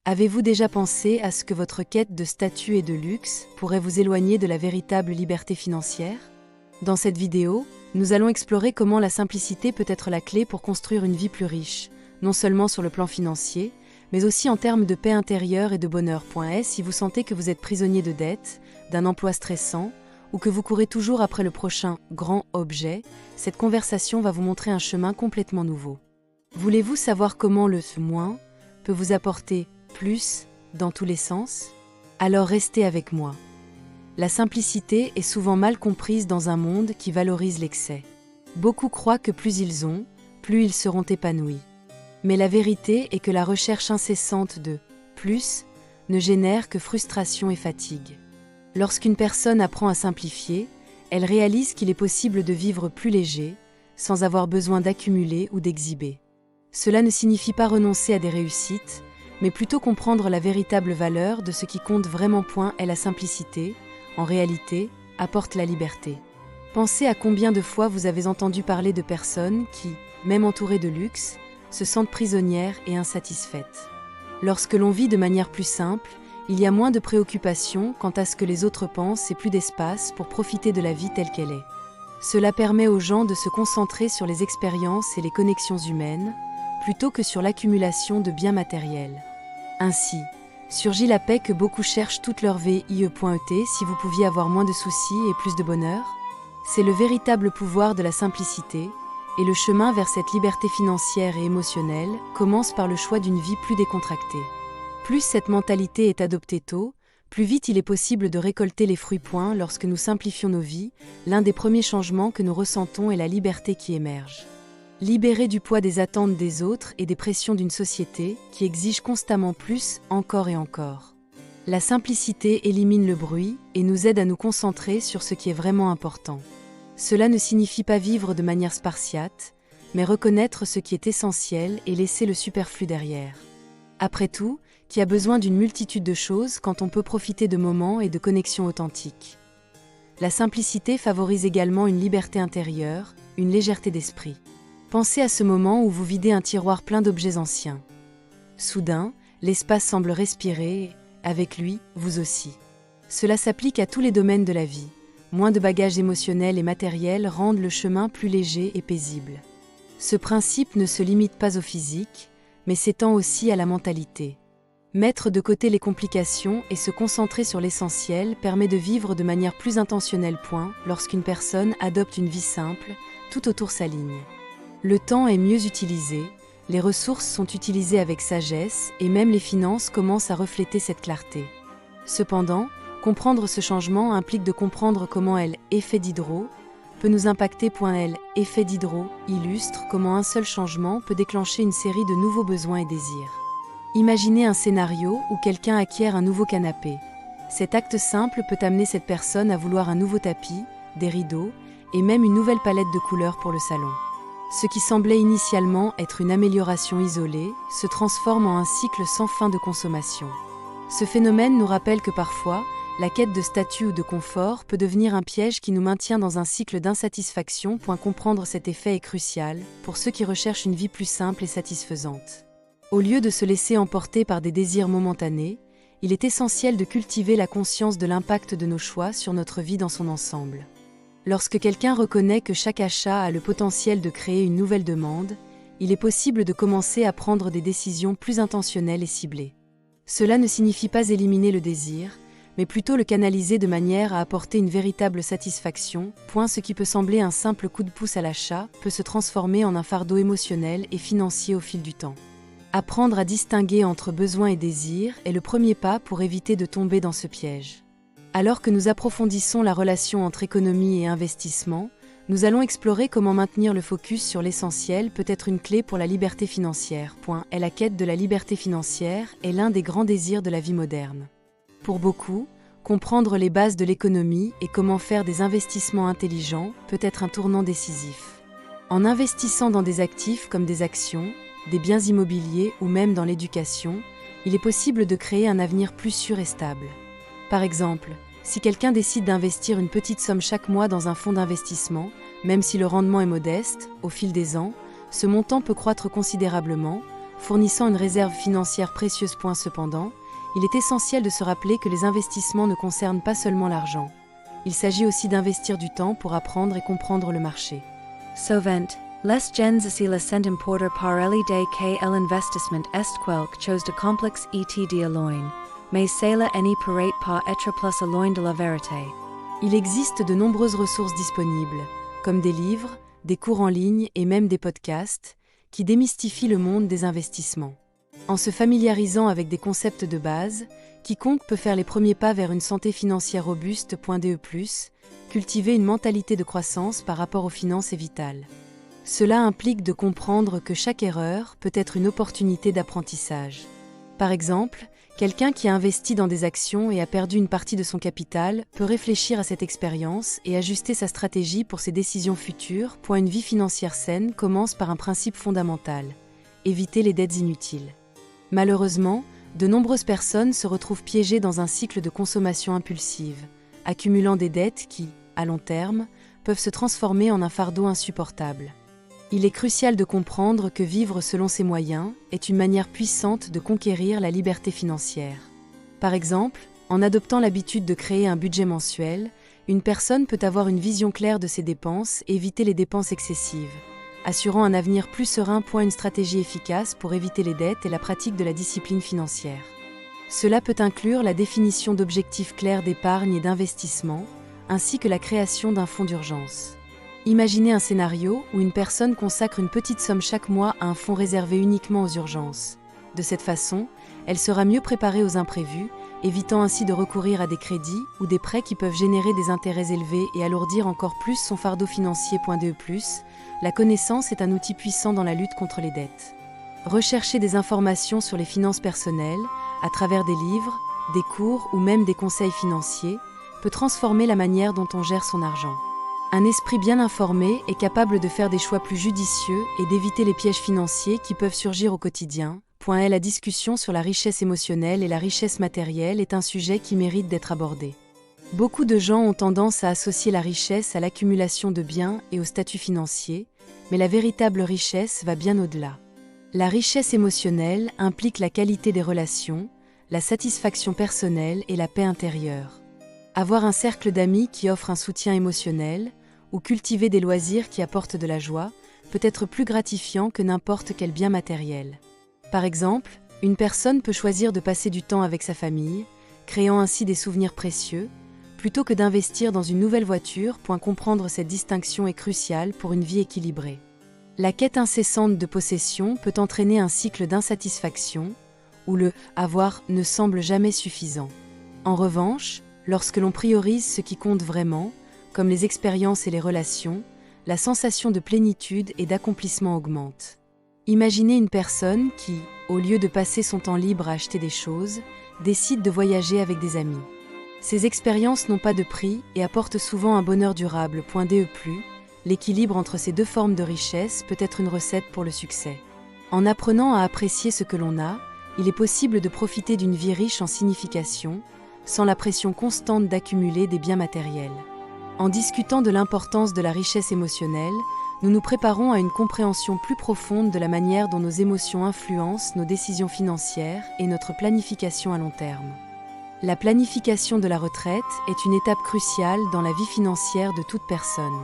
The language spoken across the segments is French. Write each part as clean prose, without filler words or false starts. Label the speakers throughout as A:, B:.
A: Avez-vous déjà pensé à ce que votre quête de statut et de luxe pourrait vous éloigner de la véritable liberté financière? Dans cette vidéo, nous allons explorer comment la simplicité peut être la clé pour construire une vie plus riche, non seulement sur le plan financier, mais aussi en termes de paix intérieure et de bonheur. Si vous sentez que vous êtes prisonnier de dettes, d'un emploi stressant, ou que vous courez toujours après le prochain grand objet, cette conversation va vous montrer un chemin complètement nouveau. Voulez-vous savoir comment le moins peut vous apporter plus dans tous les sens? Alors restez avec moi. La simplicité est souvent mal comprise dans un monde qui valorise l'excès. Beaucoup croient que plus ils ont, plus ils seront épanouis. Mais la vérité est que la recherche incessante de plus ne génère que frustration et fatigue. Lorsqu'une personne apprend à simplifier, elle réalise qu'il est possible de vivre plus léger, sans avoir besoin d'accumuler ou d'exhiber. Cela ne signifie pas renoncer à des réussites, mais plutôt comprendre la véritable valeur de ce qui compte vraiment. Est la simplicité, en réalité, apporte la liberté. Pensez à combien de fois vous avez entendu parler de personnes qui, même entourées de luxe, se sentent prisonnières et insatisfaites. Lorsque l'on vit de manière plus simple, il y a moins de préoccupations quant à ce que les autres pensent et plus d'espace pour profiter de la vie telle qu'elle est. Cela permet aux gens de se concentrer sur les expériences et les connexions humaines, plutôt que sur l'accumulation de biens matériels. Ainsi, surgit la paix que beaucoup cherchent toute leur vie. Si vous pouviez avoir moins de soucis et plus de bonheur? C'est le véritable pouvoir de la simplicité, et le chemin vers cette liberté financière et émotionnelle commence par le choix d'une vie plus décontractée. Plus cette mentalité est adoptée tôt, plus vite il est possible de récolter les fruits. Lorsque nous simplifions nos vies, l'un des premiers changements que nous ressentons est la liberté qui émerge. Libérés du poids des attentes des autres et des pressions d'une société qui exige constamment plus, encore et encore. La simplicité élimine le bruit et nous aide à nous concentrer sur ce qui est vraiment important. Cela ne signifie pas vivre de manière spartiate, mais reconnaître ce qui est essentiel et laisser le superflu derrière. Après tout, qui a besoin d'une multitude de choses quand on peut profiter de moments et de connexions authentiques? La simplicité favorise également une liberté intérieure, une légèreté d'esprit. Pensez à ce moment où vous videz un tiroir plein d'objets anciens. Soudain, l'espace semble respirer, et, avec lui, vous aussi. Cela s'applique à tous les domaines de la vie. Moins de bagages émotionnels et matériels rendent le chemin plus léger et paisible. Ce principe ne se limite pas au physique, mais s'étend aussi à la mentalité. Mettre de côté les complications et se concentrer sur l'essentiel permet de vivre de manière plus intentionnelle. Lorsqu'une personne adopte une vie simple, tout autour s'aligne. Le temps est mieux utilisé, les ressources sont utilisées avec sagesse et même les finances commencent à refléter cette clarté. Cependant, comprendre ce changement implique de comprendre comment l'effet Diderot peut nous impacter. L'effet Diderot illustre comment un seul changement peut déclencher une série de nouveaux besoins et désirs. Imaginez un scénario où quelqu'un acquiert un nouveau canapé. Cet acte simple peut amener cette personne à vouloir un nouveau tapis, des rideaux et même une nouvelle palette de couleurs pour le salon. Ce qui semblait initialement être une amélioration isolée se transforme en un cycle sans fin de consommation. Ce phénomène nous rappelle que parfois, la quête de statut ou de confort peut devenir un piège qui nous maintient dans un cycle d'insatisfaction. Comprendre cet effet est crucial pour ceux qui recherchent une vie plus simple et satisfaisante. Au lieu de se laisser emporter par des désirs momentanés, il est essentiel de cultiver la conscience de l'impact de nos choix sur notre vie dans son ensemble. Lorsque quelqu'un reconnaît que chaque achat a le potentiel de créer une nouvelle demande, il est possible de commencer à prendre des décisions plus intentionnelles et ciblées. Cela ne signifie pas éliminer le désir, mais plutôt le canaliser de manière à apporter une véritable satisfaction. Ce qui peut sembler un simple coup de pouce à l'achat peut se transformer en un fardeau émotionnel et financier au fil du temps. Apprendre à distinguer entre besoin et désir est le premier pas pour éviter de tomber dans ce piège. Alors que nous approfondissons la relation entre économie et investissement, nous allons explorer comment maintenir le focus sur l'essentiel peut être une clé pour la liberté financière. La quête de la liberté financière est l'un des grands désirs de la vie moderne. Pour beaucoup, comprendre les bases de l'économie et comment faire des investissements intelligents peut être un tournant décisif. En investissant dans des actifs comme des actions, des biens immobiliers ou même dans l'éducation, il est possible de créer un avenir plus sûr et stable. Par exemple, si quelqu'un décide d'investir une petite somme chaque mois dans un fonds d'investissement, même si le rendement est modeste, au fil des ans, ce montant peut croître considérablement, fournissant une réserve financière précieuse. Cependant, il est essentiel de se rappeler que les investissements ne concernent pas seulement l'argent. Il s'agit aussi d'investir du temps pour apprendre et comprendre le marché.
B: Sovent, les gens si la cent importer par l'idée que l'investissement est quelque chose de complexe et de loin, mais cela n'est peut pas être plus loin de la vérité.
A: Il existe de nombreuses ressources disponibles, comme des livres, des cours en ligne et même des podcasts, qui démystifient le monde des investissements. En se familiarisant avec des concepts de base, quiconque peut faire les premiers pas vers une santé financière robuste. Cultiver une mentalité de croissance par rapport aux finances est vital. Cela implique de comprendre que chaque erreur peut être une opportunité d'apprentissage. Par exemple, quelqu'un qui a investi dans des actions et a perdu une partie de son capital peut réfléchir à cette expérience et ajuster sa stratégie pour ses décisions futures. Une vie financière saine commence par un principe fondamental: éviter les dettes inutiles. Malheureusement, de nombreuses personnes se retrouvent piégées dans un cycle de consommation impulsive, accumulant des dettes qui, à long terme, peuvent se transformer en un fardeau insupportable. Il est crucial de comprendre que vivre selon ses moyens est une manière puissante de conquérir la liberté financière. Par exemple, en adoptant l'habitude de créer un budget mensuel, une personne peut avoir une vision claire de ses dépenses et éviter les dépenses excessives, assurant un avenir plus serein. Une stratégie efficace pour éviter les dettes et la pratique de la discipline financière. Cela peut inclure la définition d'objectifs clairs d'épargne et d'investissement, ainsi que la création d'un fonds d'urgence. Imaginez un scénario où une personne consacre une petite somme chaque mois à un fonds réservé uniquement aux urgences. De cette façon, elle sera mieux préparée aux imprévus, évitant ainsi de recourir à des crédits ou des prêts qui peuvent générer des intérêts élevés et alourdir encore plus son fardeau financier. La connaissance est un outil puissant dans la lutte contre les dettes. Rechercher des informations sur les finances personnelles, à travers des livres, des cours ou même des conseils financiers, peut transformer la manière dont on gère son argent. Un esprit bien informé est capable de faire des choix plus judicieux et d'éviter les pièges financiers qui peuvent surgir au quotidien. La discussion sur la richesse émotionnelle et la richesse matérielle est un sujet qui mérite d'être abordé. Beaucoup de gens ont tendance à associer la richesse à l'accumulation de biens et au statut financier, mais la véritable richesse va bien au-delà. La richesse émotionnelle implique la qualité des relations, la satisfaction personnelle et la paix intérieure. Avoir un cercle d'amis qui offre un soutien émotionnel ou cultiver des loisirs qui apportent de la joie peut être plus gratifiant que n'importe quel bien matériel. Par exemple, une personne peut choisir de passer du temps avec sa famille, créant ainsi des souvenirs précieux, plutôt que d'investir dans une nouvelle voiture. Comprendre cette distinction est crucial pour une vie équilibrée. La quête incessante de possession peut entraîner un cycle d'insatisfaction, où le « avoir » ne semble jamais suffisant. En revanche, lorsque l'on priorise ce qui compte vraiment, comme les expériences et les relations, la sensation de plénitude et d'accomplissement augmente. Imaginez une personne qui, au lieu de passer son temps libre à acheter des choses, décide de voyager avec des amis. Ces expériences n'ont pas de prix et apportent souvent un bonheur durable. L'équilibre entre ces deux formes de richesse peut être une recette pour le succès. En apprenant à apprécier ce que l'on a, il est possible de profiter d'une vie riche en signification, sans la pression constante d'accumuler des biens matériels. En discutant de l'importance de la richesse émotionnelle, nous nous préparons à une compréhension plus profonde de la manière dont nos émotions influencent nos décisions financières et notre planification à long terme. La planification de la retraite est une étape cruciale dans la vie financière de toute personne.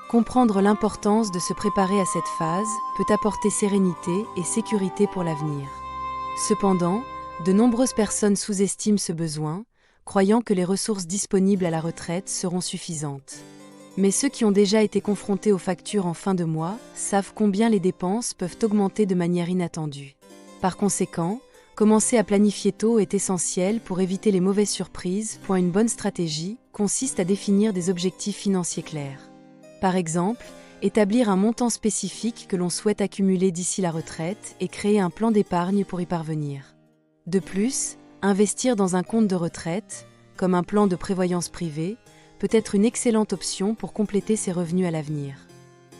A: Comprendre l'importance de se préparer à cette phase peut apporter sérénité et sécurité pour l'avenir. Cependant, de nombreuses personnes sous-estiment ce besoin, croyant que les ressources disponibles à la retraite seront suffisantes. Mais ceux qui ont déjà été confrontés aux factures en fin de mois savent combien les dépenses peuvent augmenter de manière inattendue. Par conséquent, commencer à planifier tôt est essentiel pour éviter les mauvaises surprises. Une bonne stratégie consiste à définir des objectifs financiers clairs. Par exemple, établir un montant spécifique que l'on souhaite accumuler d'ici la retraite et créer un plan d'épargne pour y parvenir. De plus, investir dans un compte de retraite, comme un plan de prévoyance privée, peut être une excellente option pour compléter ses revenus à l'avenir.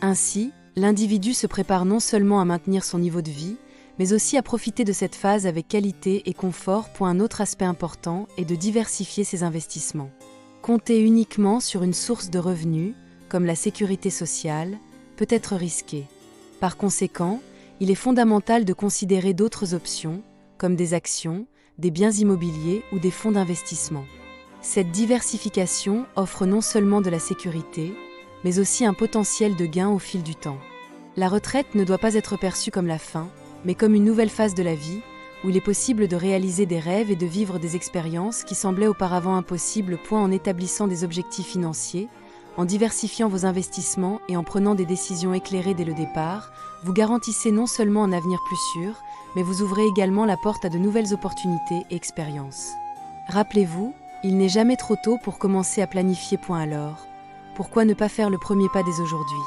A: Ainsi, l'individu se prépare non seulement à maintenir son niveau de vie, mais aussi à profiter de cette phase avec qualité et confort. Un autre aspect important est de diversifier ses investissements. Compter uniquement sur une source de revenus, comme la sécurité sociale, peut être risqué. Par conséquent, il est fondamental de considérer d'autres options, comme des actions, des biens immobiliers ou des fonds d'investissement. Cette diversification offre non seulement de la sécurité, mais aussi un potentiel de gain au fil du temps. La retraite ne doit pas être perçue comme la fin, mais comme une nouvelle phase de la vie, où il est possible de réaliser des rêves et de vivre des expériences qui semblaient auparavant impossibles, en établissant des objectifs financiers, en diversifiant vos investissements et en prenant des décisions éclairées dès le départ, vous garantissez non seulement un avenir plus sûr, mais vous ouvrez également la porte à de nouvelles opportunités et expériences. Rappelez-vous, il n'est jamais trop tôt pour commencer à planifier. Alors, pourquoi ne pas faire le premier pas dès aujourd'hui?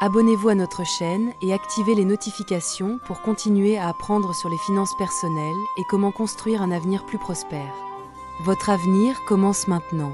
A: Abonnez-vous à notre chaîne et activez les notifications pour continuer à apprendre sur les finances personnelles et comment construire un avenir plus prospère. Votre avenir commence maintenant.